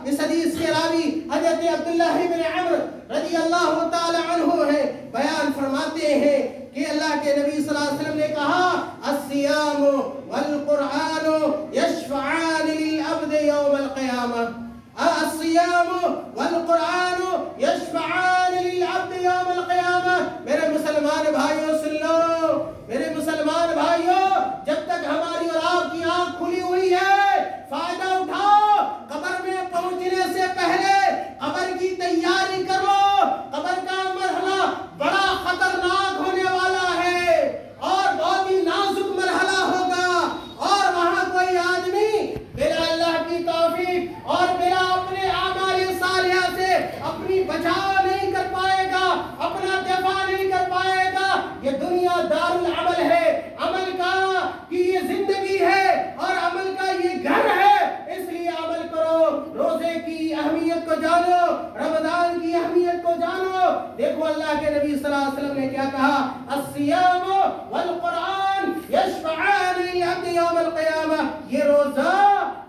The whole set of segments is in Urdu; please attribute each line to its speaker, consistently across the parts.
Speaker 1: اس حدیث کے راوی حضرت عبداللہ بن عمرو رضی اللہ تعالی عنہ ہے، بیان فرماتے ہیں کہ اللہ کے نبی صلی اللہ علیہ وسلم نے کہا الصیام والقرآن یشفعان للعبد یوم القیامہ، الصیام والقرآن یشفعان للعبد یوم القیامہ۔ میرے مسلمان بھائیوں سن لو، میرے مسلمان بھائیوں، جب تک ہماری اور آپ کی آنکھ کھلی ہوئی ہے فائدہ اٹھاؤ، قبر میں پہنچنے سے پہلے قبر کی تیاری کرو۔ قبر کا مرحلہ بڑا خطرناک ہونے والا ہے اور بہت ہی نازک مرحلہ ہوگا، اور وہاں کوئی آدمی بلا اللہ کی توفیق اور بلا اپنے اعمال صالحہ سے اپنی بچاؤ نہیں کر پائے گا، اپنا دفاع نہیں کر پائے گا۔ یہ دنیا دار العمل ہے، عمل کا کی یہ زندگی ہے اور عمل کا یہ گھر ہے، اس لیے عمل کرو۔ روزے کی اہمیت کو جانو، رمضان کی اہمیت کو جانو۔ دیکھو اللہ کے نبی صلی اللہ علیہ وسلم نے کیا کہا، الصیام والقرآن یشفعان للعبد یوم القیامہ۔ یہ روزہ،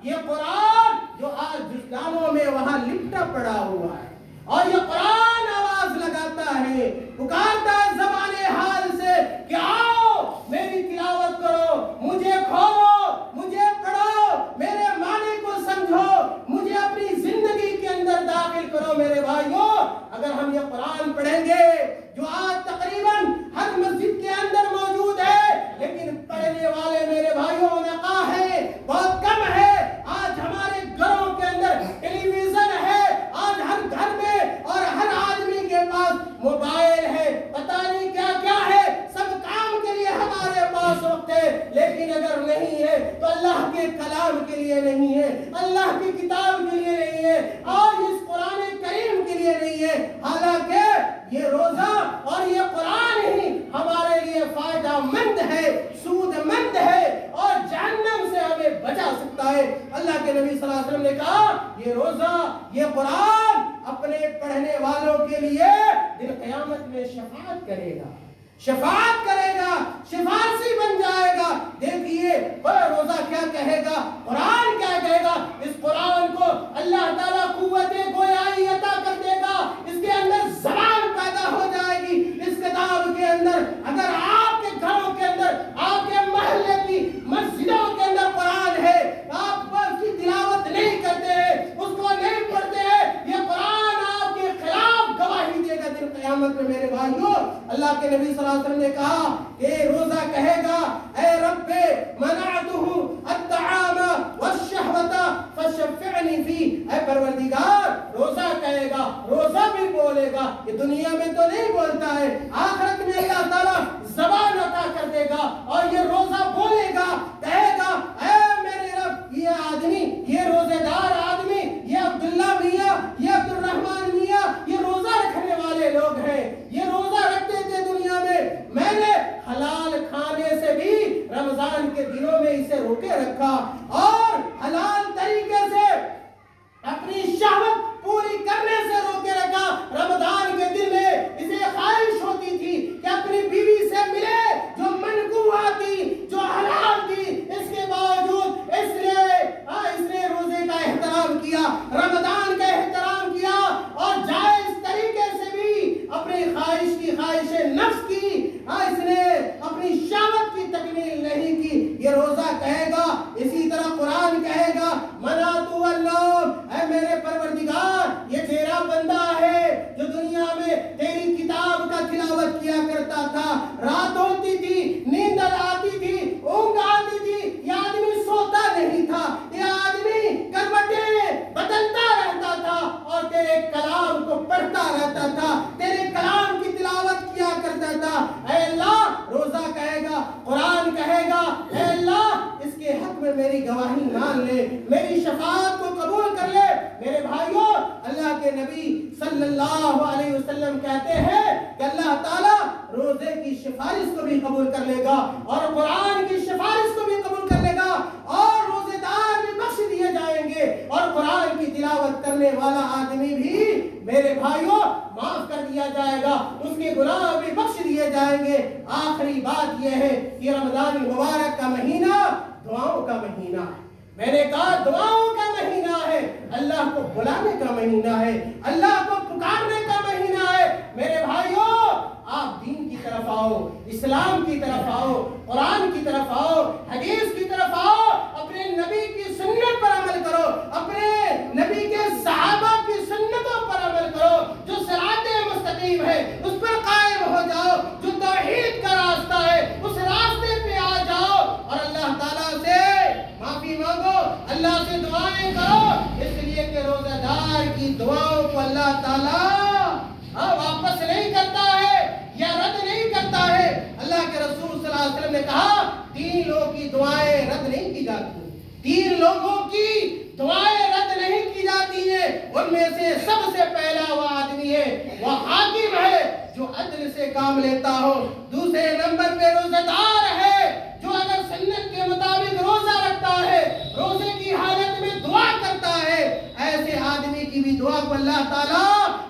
Speaker 1: یہ قرآن جو آج دکانوں میں وہاں لپٹا پڑا ہوا ہے، اور یہ قرآن آواز لگاتا ہے، پکارتا ہے زبان حال سے کہ آؤ میری تلاوت کرو، مجھے کھولو، مجھے پڑھو، میرے معنی کو سمجھو، مجھے اپنی زندگی کے اندر داخل کرو۔ میرے بھائیوں، اگر ہم یہ قرآن پڑھیں گے جو آج تقریباً ہر مسجد کے اندر موجود ہے، لیکن پڑھنے والے میرے بھائیوں نقا ہے، بہت کم ہے۔ آج ہمارے گھروں کے اندر ٹیلی ویژن ہے، آج ہر گھر میں اور ہر آدمی کے پاس موبائل ہے، پتہ نہیں کیا کیا ہے، سب کام کے لیے ہمارے پاس وقت ہے، لیکن اگر نہیں ہے تو اللہ کے کلام کے لیے نہیں ہے، اللہ کی کتاب کے لیے نہیں ہے، اور اس قرآن کریم کے لیے نہیں ہے۔ حالانکہ یہ روزہ اور یہ قرآن ہی ہمارے لیے فائدہ مند ہے، سود مند ہے، اور جہنم سے ہمیں بچا سکتا ہے۔ اللہ کے نبی صلی اللہ علیہ وسلم نے کہا یہ روزہ، یہ قرآن اپنے پڑھنے والوں کے لیے دن قیامت میں شفاعت کرے گا، شفاعت کرے گا، شفاعتی بن جائے گا۔ دیکھیے روزہ کیا کہے گا، قرآن کیا کہے گا۔ اس قرآن کو اللہ تعالیٰ قوت گویائی عطا کر دے گا، اس کے اندر زبان پیدا ہو جائے گی۔ اس کتاب کے اندر اگر آپ کے گھروں کے اندر، آپ کے محلے کی مسجدوں کے اندر قرآن ہے، آپ اس کی تلاوت نہیں کرتے ہیں، اس کو نہیں پڑھتے ہیں، یہ قرآن آپ کے خلاف گواہی دے گا دن قیامت میں۔ میرے بھائیوں، اللہ کے نبی صلی اللہ علیہ وسلم نے کہا کہ روزہ کہے گا اے رب منعته الطعام والشهوة فشفعني فيه، اے پروردگار، روزہ کہے گا، روزہ بھی بولے گا، یہ دنیا میں تو نہیں بولتا ہے، آخرت میں اللہ تعالیٰ زبان عطا کر دے گا اور یہ روزہ بولے گا، کہے گا اے میرے رب، یہ آدمی، یہ روزے دار آدمی، یہ عبداللہ میاں، یہ عبد الرحمن میاں، یہ روزہ رکھنے والے لوگ ہیں، یہ روزہ رکھتے تھے دنیا میں نے حلال کھانے سے بھی رمضان کے دنوں میں اسے روکے رکھا، اور حلال طریقے سے اپنی شہوت پوری کرنے سے روکے رکھا۔ رمضان کے دن میں اسے خواہش ہوتی تھی کہ اپنی بیوی سے ملے جو منقوہ تھی، جو حلال تھی، اس کے باوجود اس نے روزے کا احترام کیا، رمضان کا احترام کیا، اور جائز طریقے سے بھی اپنی خواہش کی، خواہش نفس کی، اس نے اپنی شہوت کی تکمیل نہیں کی۔ یہ روزہ کہے گا، اسی طرح قرآن کہے گا منعتو النوم، اے میرے پروردگار، یہ تیرا بندہ ہے جو دنیا میں تیری کتاب کا تلاوت کیا کرتا تھا، رات ہوتی تھی، نیند آتی تھی، اونگ آتی تھی، یہ آدمی سوتا نہیں تھا، یہ آدمی کروٹیں بدلتا رہتا تھا اور تیرے کلام کو پڑھتا رہتا تھا، تیرے کلام کی تلاوت کیا کرتا تھا۔ اے اللہ، روزہ کہے گا، قرآن کہے گا اے اللہ، اس کے حق میں میری گواہی مان لے، میری شفاعت کو قبول کر لے۔ میرے بھائیوں، اللہ کے نبی صلی اللہ علیہ وسلم کہتے ہیں کہ اللہ تعالیٰ روزے کی سفارش کو بھی قبول کر لے گا، اور قرآن کی سفارش کو بھی قبول کر لے گا، اور روزے دار بھی بخش دیے جائیں گے، اور قرآن کی تلاوت کرنے والا آدمی بھی میرے بھائیوں معاف کر دیا جائے گا، اس کے گناہ بھی بخش دیے جائیں گے۔ آخری بات یہ ہے کہ رمضان مبارک کا مہینہ دعاؤں کا مہینہ ہے، میں نے کہا دعاؤں کا مہینہ ہے۔ اللہ کو بلانے کا مہینہ ہے، اللہ کو پکارنے کا مہینہ ہے۔ میرے بھائیوں، آپ دین کی طرف آؤ، اسلام کی طرف آؤ، قرآن کی طرف آؤ، حدیث کی طرف آؤ، اپنے نبی کی سنت پر عمل کرو، اپنے نبی کے صحابہ کی سنتوں پر عمل کرو، جو صراط مستقیم ہے اس پر قائم ہو جاؤ، جو توحید کا راستہ ہے اس راستے پہ آ جاؤ، اور اللہ تعالیٰ سے معافی مانگو، اللہ سے دعائیں کرو، اس لیے کہ روزہ دار کی دعاؤں کو اللہ تعالیٰ واپس نہیں کرتا ہے یا رد نہیں کرتا ہے۔ اللہ کے رسول صلی اللہ علیہ وسلم نے کہا 3 لوگوں کی دعائیں رد نہیں کی جاتی، 3 لوگوں کی دعائیں رد نہیں کی جاتی ہیں، ان میں سے سب سے پہلا وہ آدمی ہے، وہ حاکم ہے جو عدل سے کام لیتا ہو، دوسرے نمبر پہ روزہ دار ہے جو اگر سنت کے مطابق روزہ رکھتا ہے، روزے کی حالت میں دعا کرتا ہے، ایسے آدمی کی بھی دعا کو اللہ تعالیٰ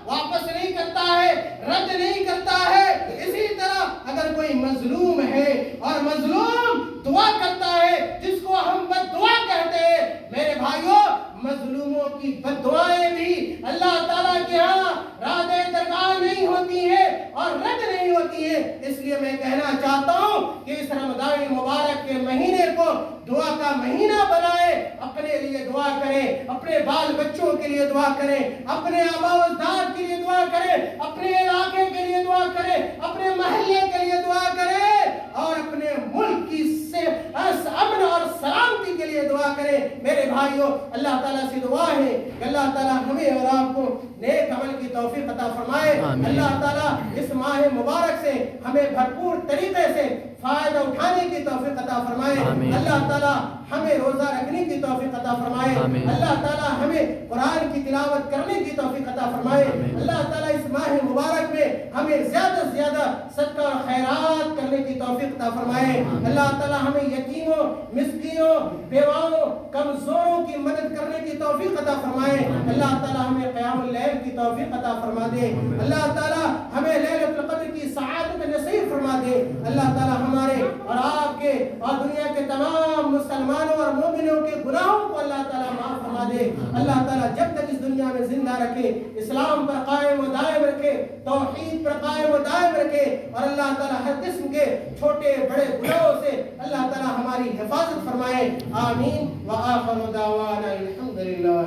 Speaker 1: واپس نہیں کرتا ہے، رد نہیں کرتا ہے۔ اسی طرح اگر کوئی مظلوم ہے اور مظلوم دعا کرتا ہے جس کو ہم بد دعا کہتے ہیں، میرے بھائیوں مظلوموں کی بد دعائیں بھی اللہ تعالیٰ کے ہاں راد درگاہ نہیں ہوتی ہیں اور رد نہیں ہوتی ہیں۔ اس لیے میں کہنا چاہتا ہوں کہ اس رمضان مبارک کے مہینے کو دعا کا مہینہ بنائیں، اپنے لیے دعا کریں، اپنے بال بچوں کے لیے دعا کریں، اپنے آبا و اجداد کے لیے دعا کریں، اپنے علاقے کے لیے دعا کریں، اپنے محلے کے لیے دعا کریں، اور اپنے ملک کی امن اور سلامتی کے لیے دعا کریں۔ میرے بھائیوں، اللہ تعالیٰ سے دعا ہے کہ اللہ تعالیٰ ہمیں اور آپ کو نیک عمل کی توفیق عطا فرمائے۔ اللہ تعالیٰ اس ماہ مبارک سے ہمیں بھرپور طریقے سے فائدہ اٹھانے کی توفیق عطا فرمائے۔ اللہ تعالیٰ ہمیں روزہ رکھنے کی توفیق عطا فرمائے۔ اللہ تعالیٰ ہمیں قرآن کی تلاوت کرنے کی توفیق عطا فرمائے۔ اللہ تعالیٰ اس ماہ مبارک میں ہمیں زیادہ سے زیادہ صدقہ اور خیرات کرنے کی توفیق عطا فرمائے۔ اللہ تعالیٰ ہمیں یتیموں، مسکینوں، بیواؤں، کمزوروں کی مدد کرنے کی توفیق عطا فرمائے۔ اللہ تعالیٰ ہمیں قیام اللیل کی توفیق عطا فرما دے۔ اللہ تعالیٰ ہمیں لیلۃ القدر کی سعادت نصیب فرما دے۔ اللہ تعالیٰ ہمارے اور آپ کے اور دنیا کے تمام مسلمانوں اور مومنوں کے گناہوں کو اللہ تعالیٰ معاف فرما دے۔ اللہ تعالیٰ جب تک اس دنیا میں زندہ رکھے، اسلام پر قائم و دائم رکھے، توحید پر قائم و دائم رکھے، اور اللہ تعالیٰ ہر قسم کے چھوٹے بڑے گناہوں سے اللہ تعالیٰ ہماری حفاظت فرمائے۔ آمین۔ وآخر دعوانا الحمدللہ۔